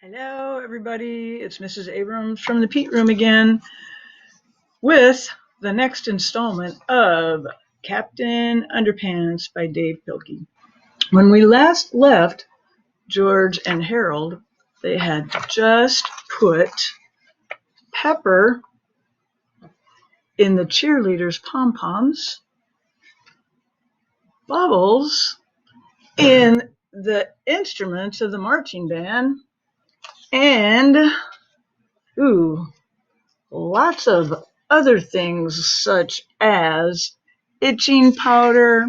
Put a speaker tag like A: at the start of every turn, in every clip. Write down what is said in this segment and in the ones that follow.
A: Hello, everybody. It's Mrs. Abrams from the Pete Room again with the next installment of Captain Underpants by Dave Pilkey. When we last left George and Harold, they had just put Pepper in the cheerleaders' pom-poms, Bubbles in the instruments of the marching band, and lots of other things such as itching powder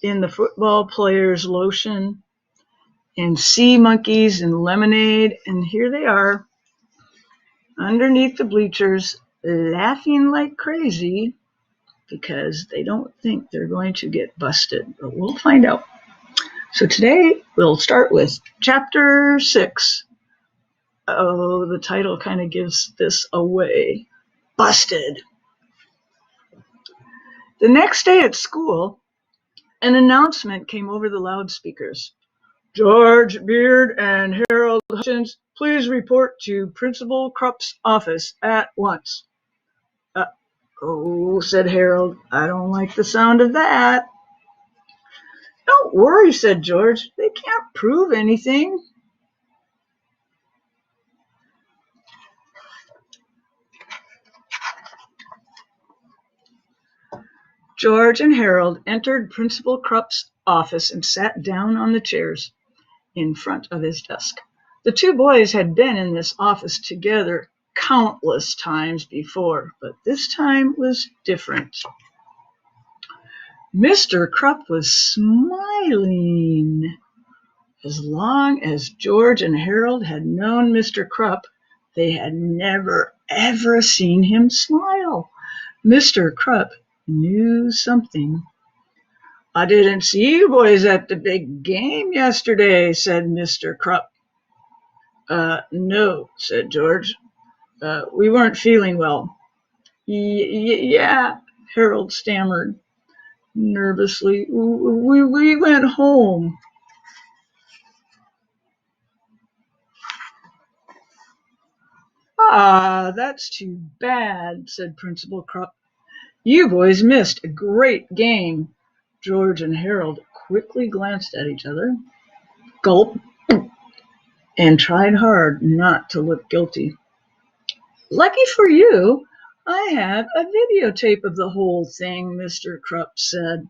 A: in the football player's lotion and sea monkeys and lemonade. And here they are underneath the bleachers laughing like crazy because they don't think they're going to get busted, but we'll find out. So today we'll start with chapter 6. Oh, the title kind of gives this away. Busted. The next day at school, an announcement came over the loudspeakers. George Beard and Harold Hutchins, please report to Principal Krupp's office at once. Oh, said Harold. I don't like the sound of that. Don't worry, said George. They can't prove anything. George and Harold entered Principal Krupp's office and sat down on the chairs in front of his desk. The two boys had been in this office together countless times before, but this time was different. Mr. Krupp was smiling. As long as George and Harold had known Mr. Krupp, they had never, ever seen him smile. Mr. Krupp knew something. I didn't see you boys at the big game yesterday, said Mr. Krupp. No, said George. We weren't feeling well. Yeah, Harold stammered nervously. We went home. Ah, that's too bad, said Principal Krupp. You boys missed a great game. George and Harold quickly glanced at each other, gulped, and tried hard not to look guilty. Lucky for you, I have a videotape of the whole thing, Mr. Krupp said.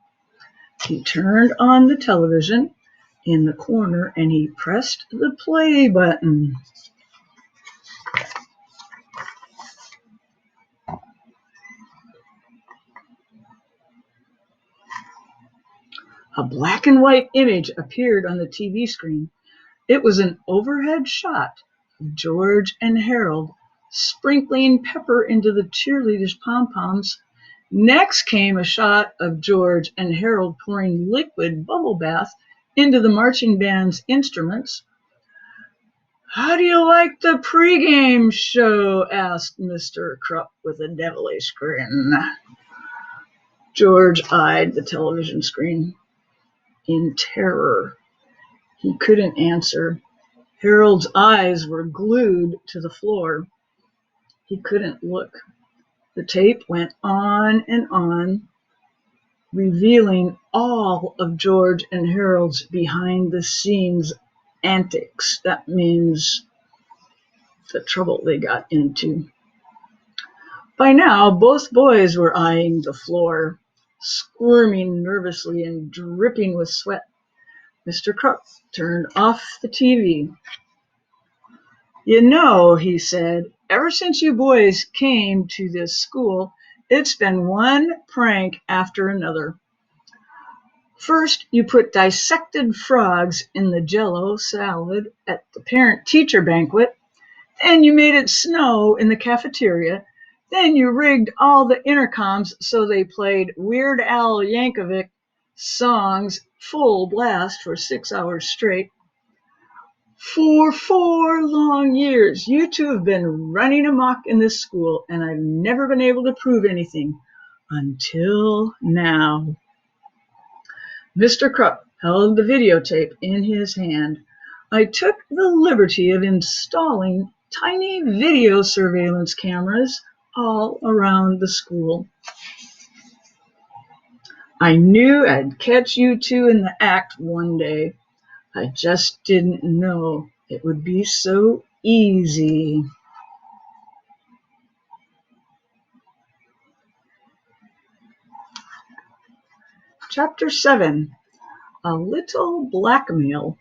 A: He turned on the television in the corner and he pressed the play button. A black and white image appeared on the TV screen. It was an overhead shot of George and Harold sprinkling pepper into the cheerleaders' pom-poms. Next came a shot of George and Harold pouring liquid bubble bath into the marching band's instruments. How do you like the pregame show? Asked Mr. Krupp with a devilish grin. George eyed the television screen in terror. He couldn't answer. Harold's eyes were glued to the floor. He couldn't look. The tape went on and on, revealing all of George and Harold's behind-the-scenes antics. That means the trouble they got into. By now, both boys were eyeing the floor, squirming nervously and dripping with sweat. Mr. Krupp turned off the TV. You know, he said, ever since you boys came to this school, it's been one prank after another. First, you put dissected frogs in the Jell-O salad at the parent-teacher banquet. Then you made it snow in the cafeteria. Then you rigged all the intercoms so they played Weird Al Yankovic songs full blast for 6 hours straight. For 4 long years, you two have been running amok in this school, and I've never been able to prove anything until now. Mr. Krupp held the videotape in his hand. I took the liberty of installing tiny video surveillance cameras all around the school. I knew I'd catch you two in the act one day. I just didn't know it would be so easy. Chapter 7. A Little Blackmail.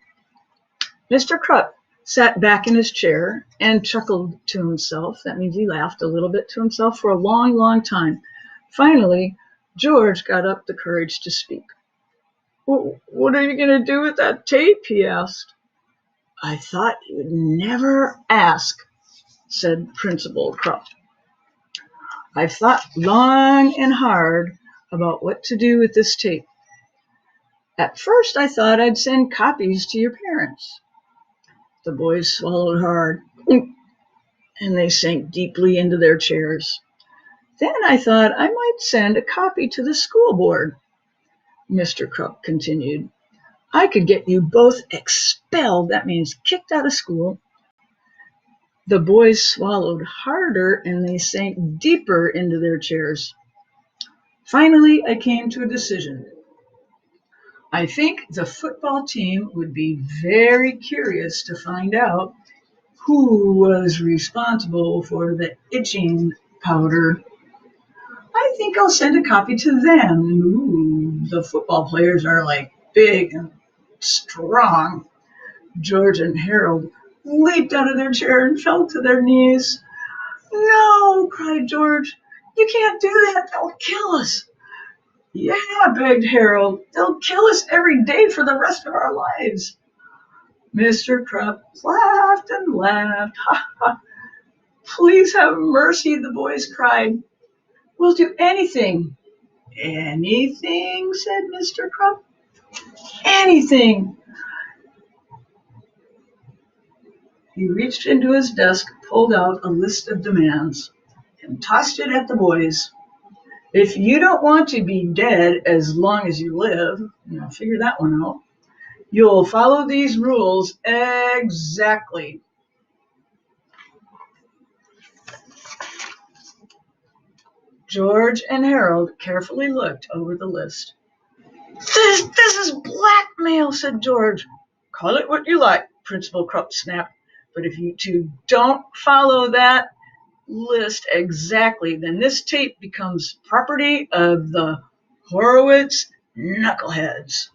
A: Mr. Krupp sat back in his chair and chuckled to himself. That means he laughed a little bit to himself for a long, long time. Finally, George got up the courage to speak. What are you going to do with that tape? He asked. I thought you'd never ask, said Principal Krupp. I've thought long and hard about what to do with this tape. At first, I thought I'd send copies to your parents. The boys swallowed hard, and they sank deeply into their chairs. Then I thought I might send a copy to the school board, Mr. Krupp continued. I could get you both expelled, that means kicked out of school. The boys swallowed harder and they sank deeper into their chairs. Finally, I came to a decision. I think the football team would be very curious to find out who was responsible for the itching powder. I think I'll send a copy to them. Ooh, the football players are like big and strong. George and Harold leaped out of their chair and fell to their knees. No, cried George. You can't do that. They'll kill us. Yeah, begged Harold. They'll kill us every day for the rest of our lives. Mr. Krupp laughed and laughed. Ha ha. Please have mercy, the boys cried. We'll do anything. Anything, said Mr. Krupp. Anything. He reached into his desk, pulled out a list of demands, and tossed it at the boys. If you don't want to be dead as long as you live, figure that one out, you'll follow these rules exactly. George and Harold carefully looked over the list. This is blackmail, said George. Call it what you like, Principal Krupp snapped. But if you two don't follow that list exactly, then this tape becomes property of the Horowitz knuckleheads.